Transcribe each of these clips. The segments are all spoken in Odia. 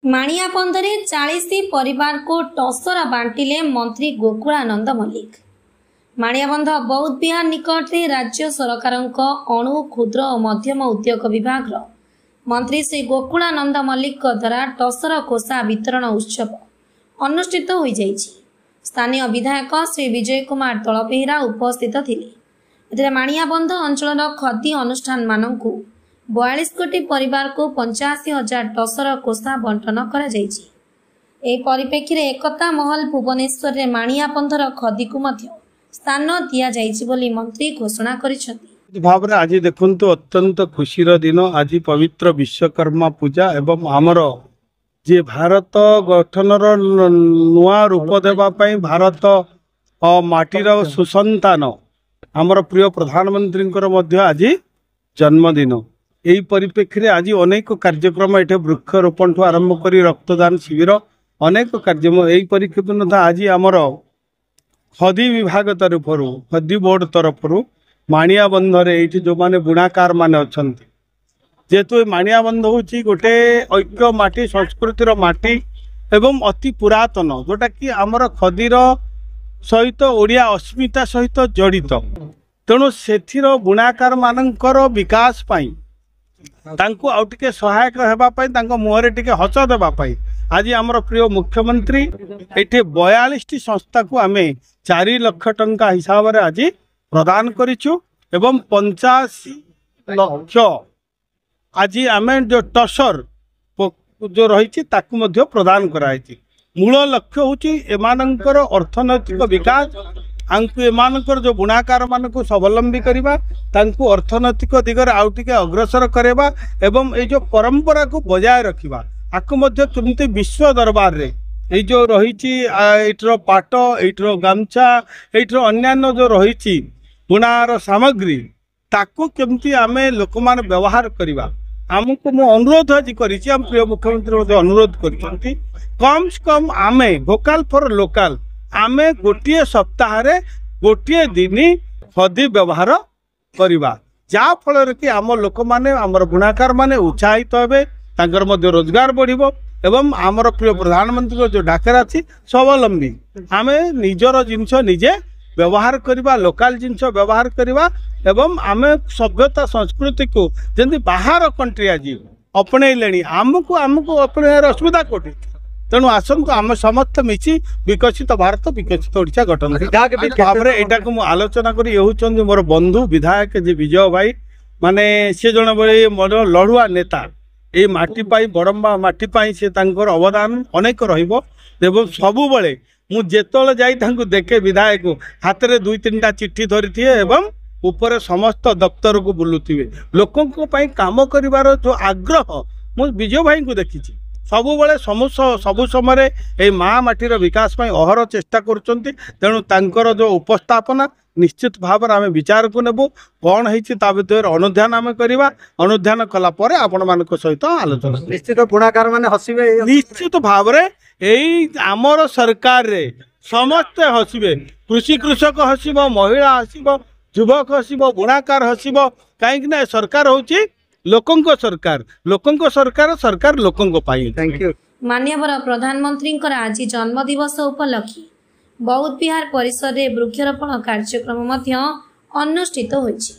ମାଣିଆବନ୍ଧରେ 40 ପରିବାରକୁ ଟସର ବାଣ୍ଟିଲେ ମନ୍ତ୍ରୀ ଗୋକୁଳାନନ୍ଦ ମଲ୍ଲିକ। ମାଣିଆବନ୍ଧ ବୌଦ୍ଧ ବିହାର ନିକଟରେ ରାଜ୍ୟ ସରକାରଙ୍କ ଅଣୁ କ୍ଷୁଦ୍ର ଓ ମଧ୍ୟମ ଉଦ୍ୟୋଗ ବିଭାଗର ମନ୍ତ୍ରୀ ଶ୍ରୀ ଗୋକୁଳାନନ୍ଦ ମଲ୍ଲିକଙ୍କ ଦ୍ୱାରା ଟସର ଖୋସା ବିତରଣ ଉତ୍ସବ ଅନୁଷ୍ଠିତ ହୋଇଯାଇଛି। ସ୍ଥାନୀୟ ବିଧାୟକ ଶ୍ରୀ ବିଜୟ କୁମାର ତଳବେହେରା ଉପସ୍ଥିତ ଥିଲେ। ଏଥିରେ ମାଣିଆବନ୍ଧ ଅଞ୍ଚଳର ଖଦି ଅନୁଷ୍ଠାନମାନଙ୍କୁ 42 କୋଟି ପରିବାରକୁ 85,000 ଟସର କୋଷା ବଣ୍ଟନ କରାଯାଇଛି। ଏହି ପରିପ୍ରେକ୍ଷୀରେ ଏକତା ମହଲ ଭୁବନେଶ୍ୱରରେ ମାଣିଆବନ୍ଧର ଖଦିକୁ ମଧ୍ୟ ସ୍ଥାନ ଦିଆଯାଇଛି ବୋଲି ମନ୍ତ୍ରୀ ଘୋଷଣା କରିଛନ୍ତି। ଭାବରେ ଆଜି ଦେଖନ୍ତୁ ଅତ୍ୟନ୍ତ ଖୁସିର ଦିନ। ଆଜି ପବିତ୍ର ବିଶ୍ୱକର୍ମା ପୂଜା ଏବଂ ଆମର ଯେ ଭାରତ ଗଠନର ନୂଆ ରୂପ ଦେବା ପାଇଁ ଭାରତ ମାଟିର ସୁସନ୍ତାନ ଆମର ପ୍ରିୟ ପ୍ରଧାନମନ୍ତ୍ରୀଙ୍କର ମଧ୍ୟ ଆଜି ଜନ୍ମଦିନ। ଏହି ପରିପ୍ରେକ୍ଷୀରେ ଆଜି ଅନେକ କାର୍ଯ୍ୟକ୍ରମ ଏଠି ବୃକ୍ଷରୋପଣଠୁ ଆରମ୍ଭ କରି ରକ୍ତଦାନ ଶିବିର ଅନେକ କାର୍ଯ୍ୟ ଏହି ପରିପ୍ରେକ୍ଷୀରେ ମଧ୍ୟ ଆଜି ଆମର ଖଦି ବିଭାଗ ତରଫରୁ ଖଦି ବୋର୍ଡ ତରଫରୁ ମାଣିଆବନ୍ଧରେ ଏଇଠି ଯେଉଁମାନେ ବୁଣାକାର ମାନେ ଅଛନ୍ତି, ଯେହେତୁ ଏ ମାଣିଆବନ୍ଧ ହେଉଛି ଗୋଟେ ଐକ୍ୟ ମାଟି ସଂସ୍କୃତିର ମାଟି ଏବଂ ଅତି ପୁରାତନ, ଯେଉଁଟାକି ଆମର ଖଦିର ସହିତ ଓଡ଼ିଆ ଅସ୍ମିତା ସହିତ ଜଡ଼ିତ। ତେଣୁ ସେଥିର ବୁଣାକାର ମାନଙ୍କର ବିକାଶ ପାଇଁ ତାଙ୍କୁ ଆଉ ଟିକେ ସହାୟକ ହେବା ପାଇଁ ତାଙ୍କ ମୁହଁରେ ଟିକେ ହସ ଦେବା ପାଇଁ ଆଜି ଆମର ପ୍ରିୟ ମୁଖ୍ୟମନ୍ତ୍ରୀ ଏଠି 42ଟି ସଂସ୍ଥାକୁ ଆମେ 4 ଲକ୍ଷ ଟଙ୍କା ହିସାବରେ ଆଜି ପ୍ରଦାନ କରିଛୁ ଏବଂ 85 ଲକ୍ଷ ଆଜି ଆମେ ଯେଉଁ ଟସର ଯେଉଁ ରହିଛି ତାକୁ ମଧ୍ୟ ପ୍ରଦାନ କରାଯାଇଛି। ମୂଳ ଲକ୍ଷ୍ୟ ହେଉଛି ଏମାନଙ୍କର ଅର୍ଥନୈତିକ ବିକାଶ, ଆମକୁ ଏମାନଙ୍କର ଯେଉଁ ବୁଣାକାର ମାନଙ୍କୁ ସ୍ୱାବଲମ୍ବୀ କରିବା, ତାଙ୍କୁ ଅର୍ଥନୈତିକ ଦିଗରେ ଆଉ ଟିକେ ଅଗ୍ରସର କରାଇବା ଏବଂ ଏଇ ଯେଉଁ ପରମ୍ପରାକୁ ବଜାୟ ରଖିବା, ଆକୁ ମଧ୍ୟ କେମିତି ବିଶ୍ୱ ଦରବାରରେ ଏଇ ଯେଉଁ ରହିଛି ଏଇଠିର ପାଟ, ଏଇଠିର ଗାମୁଛା, ଏଇଠିର ଅନ୍ୟାନ୍ୟ ଯେଉଁ ରହିଛି ବୁଣାର ସାମଗ୍ରୀ, ତାକୁ କେମିତି ଆମେ ଲୋକମାନେ ବ୍ୟବହାର କରିବା। ଆମକୁ ମୁଁ ଅନୁରୋଧ ଆଜି କରିଛି, ଆମ ପ୍ରିୟ ମୁଖ୍ୟମନ୍ତ୍ରୀ ମଧ୍ୟ ଅନୁରୋଧ କରିଛନ୍ତି, କମ୍ ସେ କମ୍ ଆମେ ଭୋକାଲ ଫର ଲୋକାଲ ଆମେ ଗୋଟିଏ ସପ୍ତାହରେ ଗୋଟିଏ ଦିନ ଖଦି ବ୍ୟବହାର କରିବା, ଯାହାଫଳରେ କି ଆମ ଲୋକମାନେ ଆମର ବୁଣାକାର ମାନେ ଉତ୍ସାହିତ ହେବେ, ତାଙ୍କର ମଧ୍ୟ ରୋଜଗାର ବଢ଼ିବ ଏବଂ ଆମର ପ୍ରିୟ ପ୍ରଧାନମନ୍ତ୍ରୀଙ୍କ ଯେଉଁ ଡାକରା ଅଛି ସ୍ୱାବଲମ୍ବୀ ଆମେ ନିଜର ଜିନିଷ ନିଜେ ବ୍ୟବହାର କରିବା, ଲୋକାଲ ଜିନିଷ ବ୍ୟବହାର କରିବା ଏବଂ ଆମେ ସଭ୍ୟତା ସଂସ୍କୃତିକୁ ଯେମିତି ବାହାର କଣ୍ଟ୍ରି ଆଜି ଅପଣେଇଲେଣି, ଆମକୁ ଅପଣେଇବାର ଅସୁବିଧା କୋଉଠି? ତେଣୁ ଆସନ୍ତୁ ଆମେ ସମସ୍ତେ ମିଶି ବିକଶିତ ଭାରତ ବିକଶିତ ଓଡ଼ିଶା ଗଠନ ଭାବରେ ଏଇଟାକୁ ମୁଁ ଆଲୋଚନା କରି ହେଉଛନ୍ତି ମୋର ବନ୍ଧୁ ବିଧାୟକ ଯେ ବିଜୟ ଭାଇ, ମାନେ ସେ ଜଣେ ମୋର ଲଢ଼ୁଆ ନେତା। ଏଇ ମାଟି ପାଇଁ ବଡ଼ମ୍ବା ମାଟି ପାଇଁ ସେ ତାଙ୍କର ଅବଦାନ ଅନେକ ରହିବ ଏବଂ ସବୁବେଳେ ମୁଁ ଯେତେବେଳେ ଯାଇ ତାଙ୍କୁ ଦେଖେ ବିଧାୟକ ହାତରେ 2-3ଟା ଚିଠି ଧରିଥିବେ ଏବଂ ଉପରେ ସମସ୍ତ ଦପ୍ତରକୁ ବୁଲୁଥିବେ। ଲୋକଙ୍କ ପାଇଁ କାମ କରିବାର ଯେଉଁ ଆଗ୍ରହ ମୁଁ ବିଜୟ ଭାଇଙ୍କୁ ଦେଖିଛି। ସବୁବେଳେ ସବୁ ସମୟରେ ଏଇ ମା ମାଟିର ବିକାଶ ପାଇଁ ଅହର ଚେଷ୍ଟା କରୁଛନ୍ତି। ତେଣୁ ତାଙ୍କର ଯେଉଁ ଉପସ୍ଥାପନା ନିଶ୍ଚିତ ଭାବରେ ଆମେ ବିଚାରକୁ ନେବୁ, କ'ଣ ହେଇଛି ତା ଭିତରେ ଅନୁଧ୍ୟାନ ଆମେ କରିବା, ଅନୁଧ୍ୟାନ କଲା ପରେ ଆପଣମାନଙ୍କ ସହିତ ଆଲୋଚନା। ନିଶ୍ଚିତ ବୁଣାକାର ମାନେ ହସିବେ, ନିଶ୍ଚିତ ଭାବରେ ଏଇ ଆମର ସରକାରରେ ସମସ୍ତେ ହସିବେ। କୃଷକ ହସିବ, ମହିଳା ହସିବ, ଯୁବକ ହସିବ, ବୁଣାକାର ହସିବ, କାହିଁକି ନା ସରକାର ହେଉଛି ଲୋକଙ୍କ ସରକାର, ସରକାର ଲୋକଙ୍କ ପାଇଁ। ମାନ୍ୟବର ପ୍ରଧାନମନ୍ତ୍ରୀଙ୍କର ଆଜି ଜନ୍ମଦିବସ ଉପଲକ୍ଷେ ବୌଦ୍ଧ ବିହାର ପରିସରରେ ବୃକ୍ଷରୋପଣ କାର୍ଯ୍ୟକ୍ରମ ମଧ୍ୟ ଅନୁଷ୍ଠିତ ହୋଇଛି।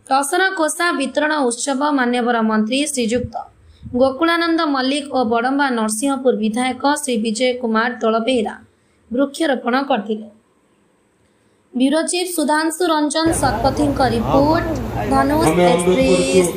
टसरा कोसा वितरण उत्सव मान्यवर मंत्री श्रीजुक्त गोकुलानंद मल्लिक और बड़म्बा नरसिंहपुर विधायक श्री विजय कुमार दलबेहरा वृक्षरोपण करथिले। Bureau chief Sudhanshu Ranjan Satapathy report Dhanush express.